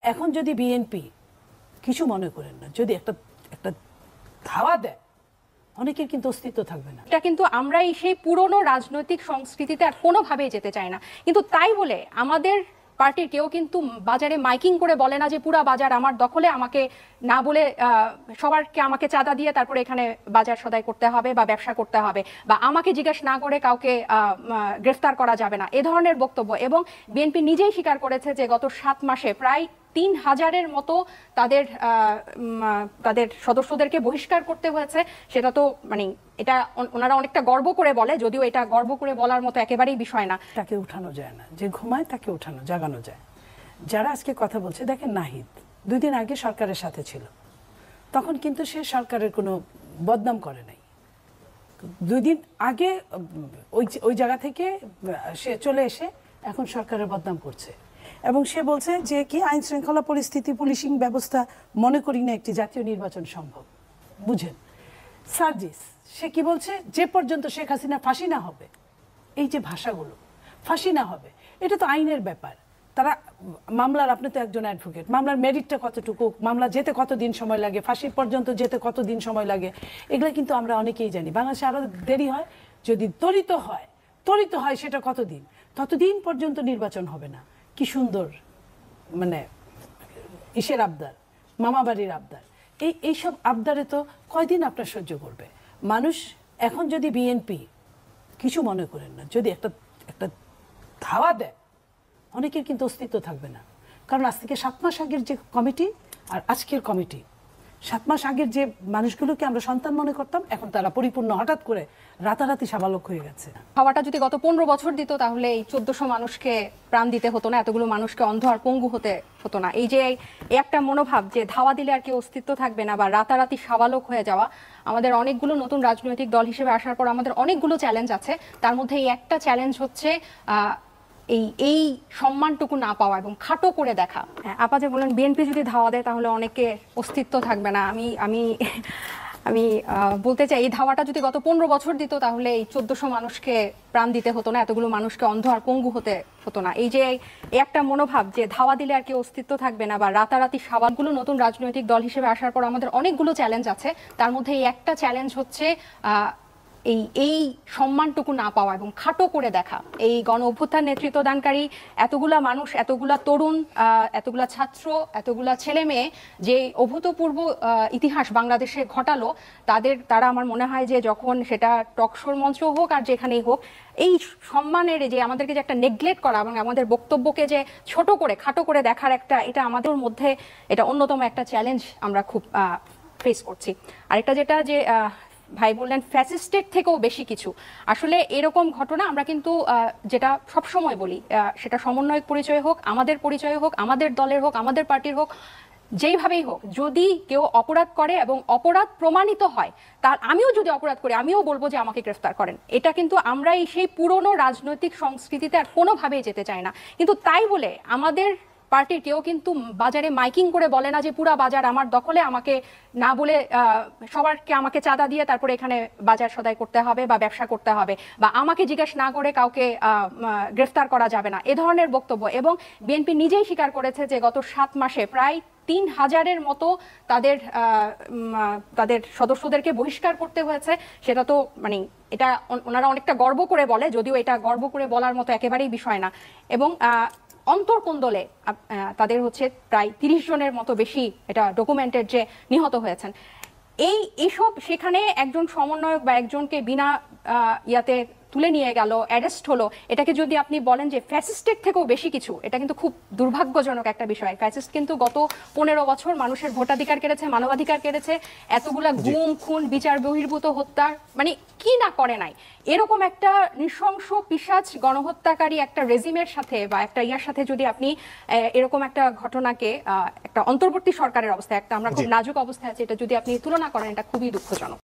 এখন যদি বিএনপি কিছু মনে করেন না, যদি একটা একটা ধাওয়া দেয়, অনেকের কিন্তু অস্তিত্ব থাকবে না। এটা কিন্তু আমরা সেই পুরনো রাজনৈতিক সংস্কৃতিতে আর কোনোভাবেই যেতে চাই না। কিন্তু তাই বলে আমাদের পার্টির কেউ কিন্তু বাজারে মাইকিং করে বলে না যে পুরা বাজার আমার দখলে, আমাকে না বলে সবারকে আমাকে চাঁদা দিয়ে তারপরে এখানে বাজার সদাই করতে হবে বা ব্যবসা করতে হবে, বা আমাকে জিজ্ঞেস না করে কাউকে গ্রেফতার করা যাবে না, এ ধরনের বক্তব্য। এবং বিএনপি নিজেই স্বীকার করেছে যে গত 7 মাসে প্রায় 3000-এর মতো তাদের সদস্যদেরকে বহিষ্কার করতে হয়েছে। সেটা তো মানে এটা ওনারা অনেকটা গর্ব করে বলে, যদিও এটা গর্ব করে বলার মতো একেবারেই বিষয় না। তাকে উঠানো যায় না, যে ঘুমায় তাকে জাগানো যায়। যারা আজকে কথা বলছে, দেখেন নাহিদ 2 দিন আগে সরকারের সাথে ছিল, তখন কিন্তু সে সরকারের কোনো বদনাম করে নাই। 2 দিন আগে ওই জায়গা থেকে সে চলে এসে এখন সরকারের বদনাম করছে, এবং সে বলছে যে কি আইন শৃঙ্খলা পরিস্থিতি, পুলিশিং ব্যবস্থা মনে করি না একটি জাতীয় নির্বাচন সম্ভব। বুঝেন সার্জিস, সে কি বলছে, যে পর্যন্ত শেখ হাসিনা ফাঁসি না হবে, এই যে ভাষাগুলো, ফাঁসি না হবে, এটা তো আইনের ব্যাপার। তারা মামলার, আপনি তো একজন অ্যাডভোকেট, মামলার মেরিটটা কতটুকু, মামলা যেতে কতদিন সময় লাগে, ফাঁসি পর্যন্ত যেতে কতদিন সময় লাগে, এগুলো কিন্তু আমরা অনেকেই জানি। বাংলাদেশে আরও দেরি হয়, যদি ত্বরিত হয় সেটা কতদিন, ততদিন পর্যন্ত নির্বাচন হবে না। কি সুন্দর মানে ইসের আবদার, মামাবাড়ির আবদার, এইসব আবদারে তো কয়দিন আপনার সহ্য করবে মানুষ। এখন যদি বিএনপি কিছু মনে করেন না, যদি একটা ধাওয়া দেয়, অনেকের কিন্তু অস্তিত্ব থাকবে না। কারণ আজ থেকে 7 মাস আগের যে কমিটি আর আজকের কমিটি, 7 মাস আগের যে মানুষগুলোকে আমরা সন্তান মনে করতাম, এখন তারা পরিপূর্ণ হঠাৎ করে রাতারাতি সাবালক হয়ে গেছে। খাওয়াটা যদি গত 15 বছর দিত, তাহলে এই 1400 মানুষকে প্রাণ দিতে হতো না, এতগুলো মানুষকে অন্ধ আর পঙ্গু হতে হতো না। এই যে একটা মনোভাব যে ধাওয়া দিলে আর কি অস্তিত্ব থাকবে না বা রাতারাতি সাবালক হয়ে যাওয়া, আমাদের অনেকগুলো নতুন রাজনৈতিক দল হিসেবে আসার পর আমাদের অনেকগুলো চ্যালেঞ্জ আছে। তার মধ্যে এই একটা চ্যালেঞ্জ হচ্ছে এই সম্মানটুকু না পাওয়া এবং খাটো করে দেখা। আপা যে বলেন বিএনপি যদি ধাওয়া দেয় তাহলে অনেকের অস্তিত্ব থাকবে না, আমি বলতে চাই এই ধাওয়াটা যদি গত 15 বছর দিত, তাহলে এই 1400 মানুষকে প্রাণ দিতে হতো না, এতগুলো মানুষকে অন্ধ আর পঙ্গু হতে হতো না। এই যে একটা মনোভাব যে ধাওয়া দিলে আর কি অস্তিত্ব থাকবে না বা রাতারাতি সাবালগুলো নতুন রাজনৈতিক দল হিসেবে আসার পর আমাদের অনেকগুলো চ্যালেঞ্জ আছে। তার মধ্যে এই একটা চ্যালেঞ্জ হচ্ছে এই সম্মানটুকু না পাওয়া এবং খাটো করে দেখা। এই গণ অভ্যুত্থান নেতৃত্বদানকারী এতগুলা মানুষ, এতগুলা তরুণ, এতগুলা ছাত্র, এতগুলা ছেলে মেয়ে যে অভূতপূর্ব ইতিহাস বাংলাদেশে ঘটালো, তারা আমার মনে হয় যে যখন সেটা টকশোর মঞ্চ হোক আর যেখানেই হোক, এই সম্মানের যে আমাদেরকে যে একটা নেগলেক্ট করা এবং আমাদের বক্তব্যকে যে ছোট করে খাটো করে দেখার এটা আমাদের মধ্যে এটা অন্যতম একটা চ্যালেঞ্জ আমরা খুব ফেস করছি। আরেকটা যেটা যে ভাই বললেন ফ্যাসিস্টের থেকেও বেশি কিছু, আসলে এরকম ঘটনা আমরা কিন্তু যেটা সবসময় বলি, সেটা সমন্বয়ক পরিচয় হোক, আমাদের পরিচয় হোক, আমাদের দলের হোক, আমাদের পার্টির হোক, যেইভাবেই হোক, যদি কেউ অপরাধ করে এবং অপরাধ প্রমাণিত হয়, তার আমিও যদি অপরাধ করি আমিও বলবো যে আমাকে গ্রেফতার করেন। এটা কিন্তু আমরা সেই পুরনো রাজনৈতিক সংস্কৃতিতে আর কোনোভাবেই যেতে চাই না। কিন্তু তাই বলে আমাদের পার্টির কেউ কিন্তু বাজারে মাইকিং করে বলে না যে পুরা বাজার আমার দখলে, আমাকে না বলে সবারকে আমাকে চাঁদা দিয়ে তারপরে এখানে বাজার সদাই করতে হবে বা ব্যবসা করতে হবে, বা আমাকে জিজ্ঞেস না করে কাউকে গ্রেফতার করা যাবে না, এ ধরনের বক্তব্য। এবং বিএনপি নিজেই স্বীকার করেছে যে গত 7 মাসে প্রায় 3000-এর মতো তাদের সদস্যদেরকে বহিষ্কার করতে হয়েছে। সেটা তো মানে এটা ওনারা অনেকটা গর্ব করে বলে, যদিও এটা গর্ব করে বলার মতো একেবারেই বিষয় না। এবং অন্তর্কোন্দলে তাদের হচ্ছে প্রায় 30 জনের মতো বেশি এটা ডকুমেন্টেড যে নিহত হয়েছেন। এইসব সেখানে একজন সমন্বয়ক বা একজনকে বিনা ইয়াতে তুলে নিয়ে গেল, অ্যারেস্ট হলো, এটাকে যদি আপনি বলেন যে ফ্যাসিস্টের থেকেও বেশি কিছু, এটা কিন্তু খুব দুর্ভাগ্যজনক একটা বিষয়। ফ্যাসিস্ট কিন্তু গত 15 বছর মানুষের ভোটাধিকার কেড়েছে, মানবাধিকার কেড়েছে, এতগুলা গুম খুন বিচার বহির্ভূত হত্যা মানে কি না করে নাই। এরকম একটা নৃশংস পিশাচ গণহত্যাকারী একটা রেজিমের সাথে বা একটা ইয়ার সাথে যদি আপনি এরকম একটা ঘটনাকে একটা অন্তর্বর্তী সরকারের অবস্থায়, একটা আমরা খুব নাজুক অবস্থায় আছে, এটা যদি আপনি তুলনা করেন, এটা খুবই দুঃখজনক।